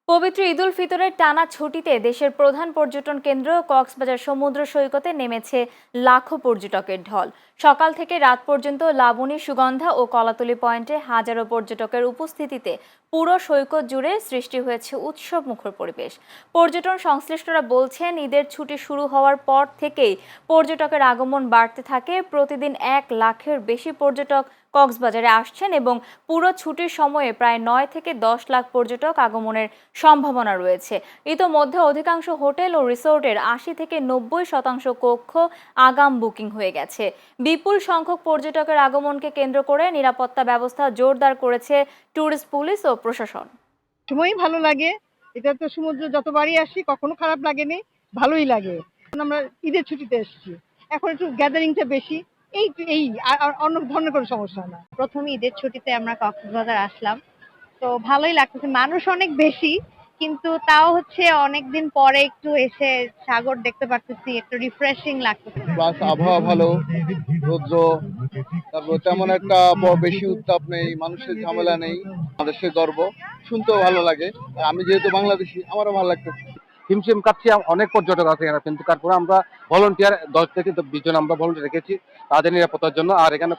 পবিত্র ঈদুল ফিতরের টানা ছুটিতে দেশের প্রধান পর্যটন কেন্দ্র কক্সবাজার সমুদ্র সৈকতে নেমেছে লাখো পর্যটকের ঢল। সকাল থেকে রাত পর্যন্ত লাবণী, সুগন্ধা ও কলাতলি পয়েন্টে হাজারো পর্যটকের উপস্থিতিতে পুরো সৈকত জুড়ে সৃষ্টি হয়েছে উৎসব মুখর পরিবেশ। পর্যটন সংশ্লিষ্টরা বলছেন, ঈদের ছুটি শুরু হওয়ার পর থেকেই পর্যটকের আগমন বাড়তে থাকে। প্রতিদিন 1 লাখের বেশি পর্যটক কক্সবাজারে আসছেন এবং পুরো ছুটির সময়ে প্রায় 9 থেকে 10 লাখ পর্যটক আগমনের সম্ভাবনা রয়েছে। ইতোমধ্যে অধিকাংশ হোটেল ও রিসোর্টের 80 থেকে 90% কক্ষ আগাম বুকিং হয়ে গেছে। বিপুল সংখ্যক পর্যটকের আগমনকে কেন্দ্র করে নিরাপত্তা ব্যবস্থা জোরদার করেছে ট্যুরিস্ট পুলিশ ও প্রশাসন। সময়ই ভালো লাগে। এটা তো সমুদ্র যতবারই আসি কখনো খারাপ লাগেনি, ভালোই লাগে। এখন আমরা ঈদের ছুটিতে এসেছি, এখন একটু গ্যাদারিংটা বেশি। এই এই আর অন্য ধরনের কোনো সমস্যা না। প্রথম ঈদের ছুটিতে আমরা কক্সবাজার আসলাম, তো ভালোই লাগতেছে। মানুষ অনেক বেশি, কিন্তু তাও হচ্ছে অনেকদিন পরে একটু এসে সাগর দেখতে পারতেছি, একটু রিফ্রেশিং লাগতেছে। প্লাস আবহাওয়া ভালো, রৌদ্র, তারপর তেমন একটা বেশি উত্তাপ নেই, মানুষের ঝামেলা নেই। বাংলাদেশের গর্ব, শুনতেও ভালো লাগে। আর আমি যেহেতু বাংলাদেশি, আমারও ভালো লাগতেছে। হিমশিম কাটছি, অনেক পর্যটক আছে এখানে, কিন্তু তারপরে আমরা ভলেন্টিয়ার 10 থেকে 20 জন আমরা ভলেন্টিয়ার রেখেছি তাদের নিরাপত্তার জন্য। আর এখানে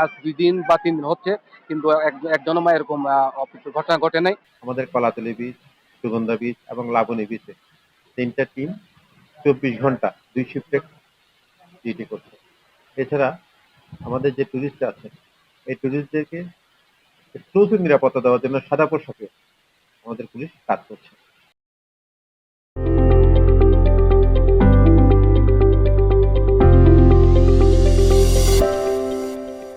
আজ 2 দিন বা 3 দিন হচ্ছে, কিন্তু একজনও এরকম অপ্রীতিকর ঘটনা ঘটে নাই। আমাদের কলাতলি বিচ, সুগন্ধা বিচ এবং লাবণী বিচে 3টা টিম 24 ঘন্টা 2 শিফটে ডিউটি করছে। এছাড়া আমাদের যে টুরিস্ট আছে, এই টুরিস্টদেরকে প্রচুর নিরাপত্তা দেওয়ার জন্য সাদা পোশাকে আমাদের পুলিশ কাজ করছে।